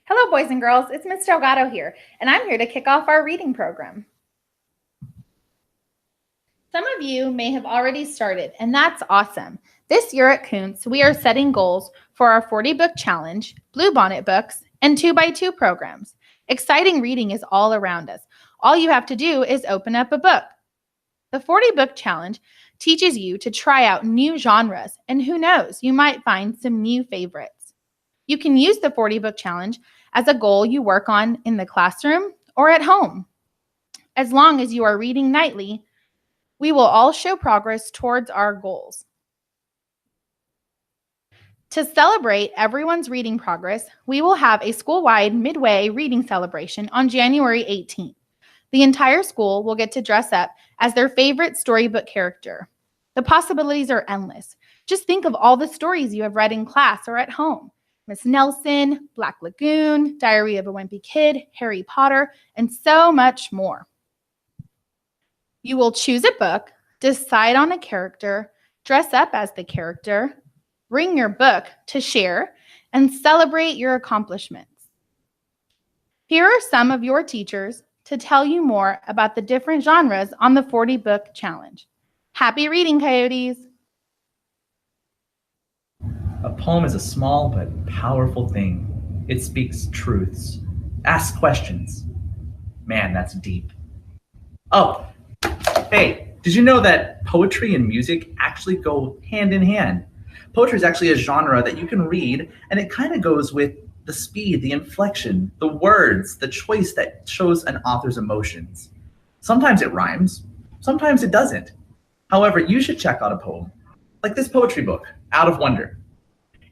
Hello, boys and girls. It's Miss Delgado here, and I'm here to kick off our reading program. Some of you may have already started, and that's awesome. This year at Koontz, we are setting goals for our 40-book challenge, Bluebonnet books, and 2x2 programs. Exciting reading is all around us. All you have to do is open up a book. The 40-book challenge teaches you to try out new genres, and who knows, you might find some new favorites. You can use the 40-book challenge as a goal you work on in the classroom or at home. As long as you are reading nightly, we will all show progress towards our goals. To celebrate everyone's reading progress, we will have a school-wide midway reading celebration on January 18th. The entire school will get to dress up as their favorite storybook character. The possibilities are endless. Just think of all the stories you have read in class or at home. Miss Nelson, Black Lagoon, Diary of a Wimpy Kid, Harry Potter, and so much more. You will choose a book, decide on a character, dress up as the character, bring your book to share, and celebrate your accomplishments. Here are some of your teachers to tell you more about the different genres on the 40-book challenge. Happy reading, Coyotes! A poem is a small but powerful thing. It speaks truths, asks questions. Man, that's deep. Oh, hey, did you know that poetry and music actually go hand in hand? Poetry is actually a genre that you can read, and it kind of goes with the speed, the inflection, the words, the choice that shows an author's emotions. Sometimes it rhymes, sometimes it doesn't. However, you should check out a poem, like this poetry book, Out of Wonder.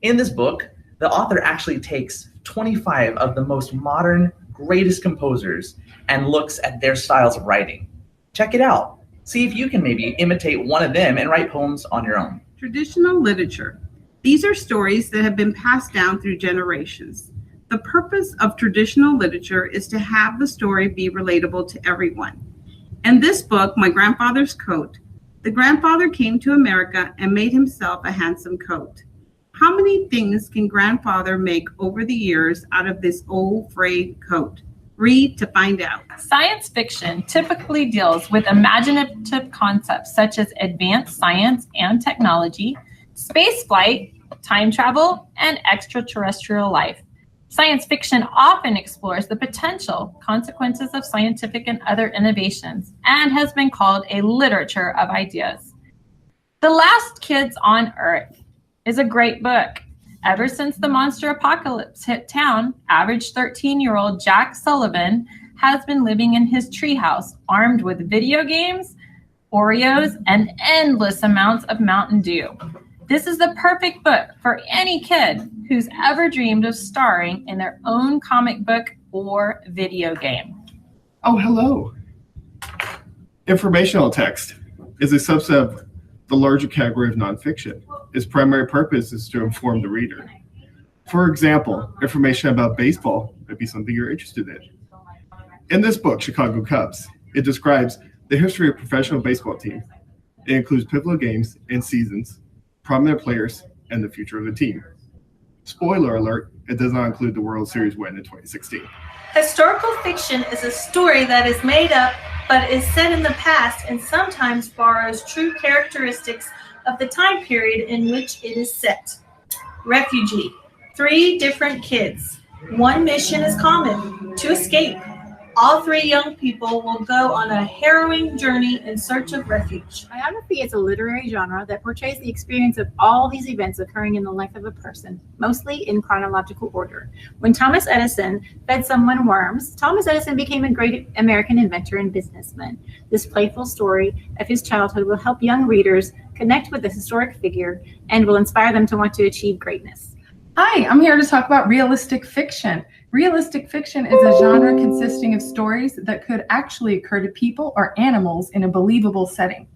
In this book, the author actually takes 25 of the most modern, greatest composers and looks at their styles of writing. Check it out. See if you can maybe imitate one of them and write poems on your own. Traditional literature. These are stories that have been passed down through generations. The purpose of traditional literature is to have the story be relatable to everyone. In this book, My Grandfather's Coat, the grandfather came to America and made himself a handsome coat. How many things can grandfather make over the years out of this old frayed coat? Read to find out. Science fiction typically deals with imaginative concepts such as advanced science and technology, space flight, time travel, and extraterrestrial life. Science fiction often explores the potential consequences of scientific and other innovations and has been called a literature of ideas. The Last Kids on Earth is a great book. Ever since the monster apocalypse hit town, average 13-year-old Jack Sullivan has been living in his treehouse, armed with video games, Oreos, and endless amounts of Mountain Dew. This is the perfect book for any kid who's ever dreamed of starring in their own comic book or video game. Oh, hello. Informational text is a subset of the larger category of nonfiction. Its primary purpose is to inform the reader. For example, information about baseball might be something you're interested in. In this book, Chicago Cubs, it describes the history of a professional baseball team. It includes pivotal games and seasons, prominent players, and the future of the team. Spoiler alert, it does not include the World Series win in 2016. Historical fiction is a story that is made up but is set in the past and sometimes borrows true characteristics of the time period in which it is set. Refugee. 3 different kids. One mission is common: to escape. All 3 young people will go on a harrowing journey in search of refuge. Biography is a literary genre that portrays the experience of all these events occurring in the life of a person, mostly in chronological order. When Thomas Edison fed someone worms, Thomas Edison became a great American inventor and businessman. This playful story of his childhood will help young readers connect with the historic figure and will inspire them to want to achieve greatness. Hi, I'm here to talk about realistic fiction. Realistic fiction is a genre consisting of stories that could actually occur to people or animals in a believable setting.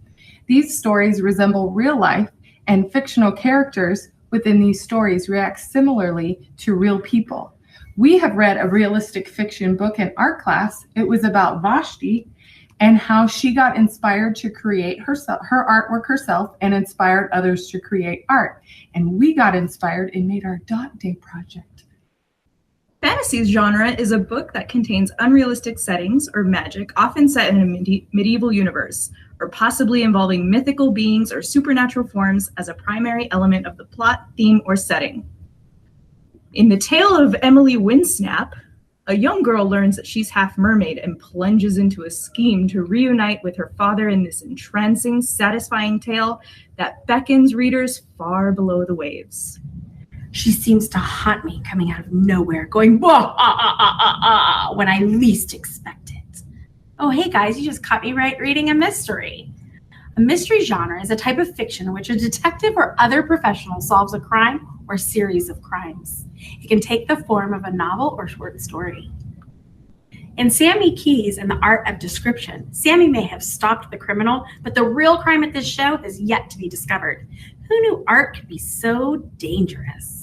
These stories resemble real life, and fictional characters within these stories react similarly to real people. We have read a realistic fiction book in art class. It was about Vashti and how she got inspired to create her artwork herself and inspired others to create art. And we got inspired and made our Dot Day project. Fantasy genre is a book that contains unrealistic settings or magic, often set in a medieval universe, or possibly involving mythical beings or supernatural forms as a primary element of the plot, theme, or setting. In The Tale of Emily Winsnap, a young girl learns that she's half mermaid and plunges into a scheme to reunite with her father in this entrancing, satisfying tale that beckons readers far below the waves. She seems to haunt me coming out of nowhere, going wah, when I least expect it. Oh, hey guys, you just caught me right reading a mystery. A mystery genre is a type of fiction in which a detective or other professional solves a crime or series of crimes. It can take the form of a novel or short story. In Sammy Keys and the Art of Description, Sammy may have stopped the criminal, but the real crime at this show has yet to be discovered. Who knew art could be so dangerous?